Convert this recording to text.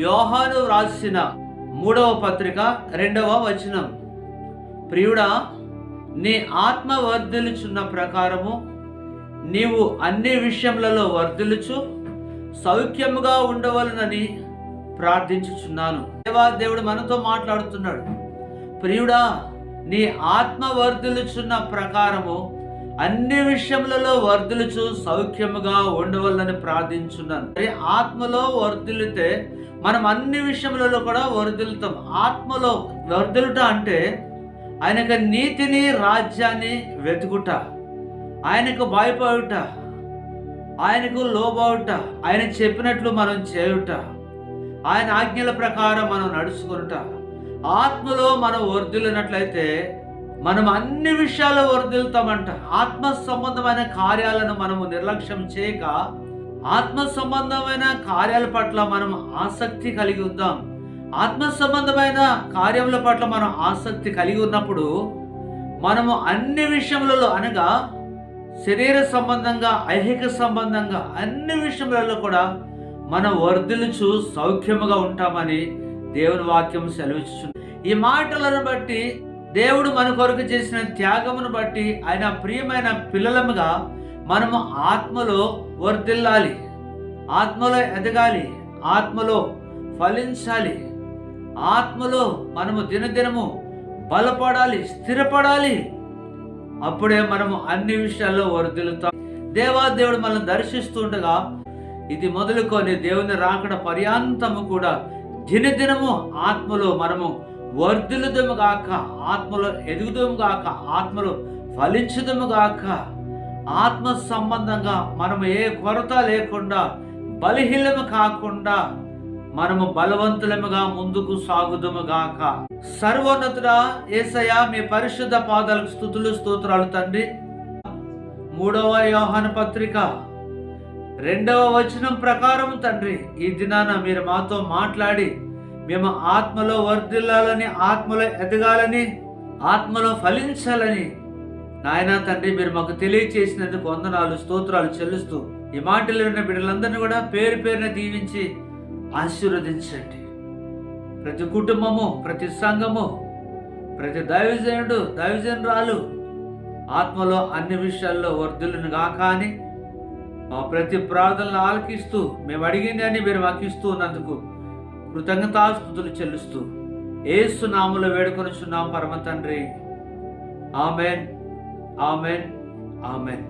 యోహాను రాసిన 3వ పత్రిక 2వ వచనం. ప్రియుడా, నీ ఆత్మ వర్ధిల్లుచున్న ప్రకారము నీవు అన్ని విషయములలో వర్ధిల్లుచు సౌఖ్యముగా ఉండవలనని ప్రార్థించుచున్నాను. దేవుడు మనతో మాట్లాడుతున్నాడు. ప్రియుడా, నీ ఆత్మ వర్ధిల్లుచున్న ప్రకారము అన్ని విషయములలో వర్ధిల్లుచు సౌఖ్యముగా ఉండవలనని ప్రార్థించున్నాను. ఆత్మలో వర్ధిల్లితే మనం అన్ని విషయములలో కూడా వర్ధిల్లుతాం. ఆత్మలో వర్ధిల్లుట అంటే ఆయనకు నీతిని, రాజ్యాన్ని వెతుకుట, ఆయనకు భయపడుట, ఆయనకు లోబడుట, ఆయన చెప్పినట్లు మనం చేయుట, ఆయన ఆజ్ఞల ప్రకారం మనం నడుచుకునుట. ఆత్మలో మనం వర్ధిల్లినట్లయితే మనం అన్ని విషయాల్లో వర్ధిల్లుతామంట. ఆత్మ సంబంధమైన కార్యాలను మనము నిర్లక్ష్యం చేయక ఆత్మ సంబంధమైన కార్యాల పట్ల మనం ఆసక్తి కలిగి ఉందాం. ఆత్మ సంబంధమైన కార్యముల పట్ల మనం ఆసక్తి కలిగి ఉన్నప్పుడు మనము అన్ని విషయములలో, అనగా శరీర సంబంధంగా, ఐహిక సంబంధంగా అన్ని విషయములలో కూడా మనం వర్ధిల్లుచు సౌఖ్యముగా ఉంటామని దేవుని వాక్యం సెలవిస్తుంది. ఈ మాటలను బట్టి, దేవుడు మన కొరకు చేసిన త్యాగమును బట్టి, ఆయన ప్రియమైన పిల్లలముగా మనము ఆత్మలో వర్ధిల్లాలి, ఆత్మలో ఎదగాలి, ఆత్మలో ఫలించాలి, ఆత్మలో మనము దినదినము బలపడాలి, స్థిరపడాలి. అప్పుడే మనము అన్ని విషయాల్లో వర్ధిల్లుతాం. దేవుడు మనల్ని దర్శిస్తుండగా ఇది మొదలుకొని దేవుని రాకడ పర్యాంతము కూడా దినదినము ఆత్మలో మనము వర్ధిల్లుదుము గాక, ఆత్మలో ఎదుగుదుము గాక, ఆత్మలో ఫలించుదుము గాక. ఆత్మ సంబంధంగా మనము ఏ కొరత లేకుండా, బలహీనము కాకుండా మనము బలవంతులముగా ముందుకు సాగుదుము గాక. సర్వోన్నతుడా యేసయ్య, మీ పరిశుద్ధ పాదాలకు స్తుతులు స్తోత్రాలు తండ్రి. 3వ యోహాను పత్రిక 2వ వచనం ప్రకారం తండ్రి, ఈ దినాన మీరు మాతో మాట్లాడి మేము ఆత్మలో వర్ధిల్లాలని, ఆత్మలో ఎదగాలని, ఆత్మలో ఫలించాలని నాయనా తండ్రి మీరు మాకు తెలియచేసినందుకు వందనాలు, స్తోత్రాలు చెల్లిస్తూ ఈ మాటలు విన్న బిడ్డలందరినీ కూడా పేరు పేరున దీవించి ఆశీర్వదించండి. ప్రతి కుటుంబము, ప్రతి సంఘము, ప్రతి దైవజనుడు, దైవజనురాలు ఆత్మలో అన్ని విషయాల్లో వర్ధిల్లును గాక అని మా ప్రతి ప్రార్థనలు ఆలకిస్తూ మేము అడిగింది అని మీరు మాకు ఇస్తూ ఉన్నందుకు కృతజ్ఞతాస్తుతులు చెల్లిస్తూ యేసు నామములో వేడుకొనుచున్నాం పరమ తండ్రి. Amen, amen, amen.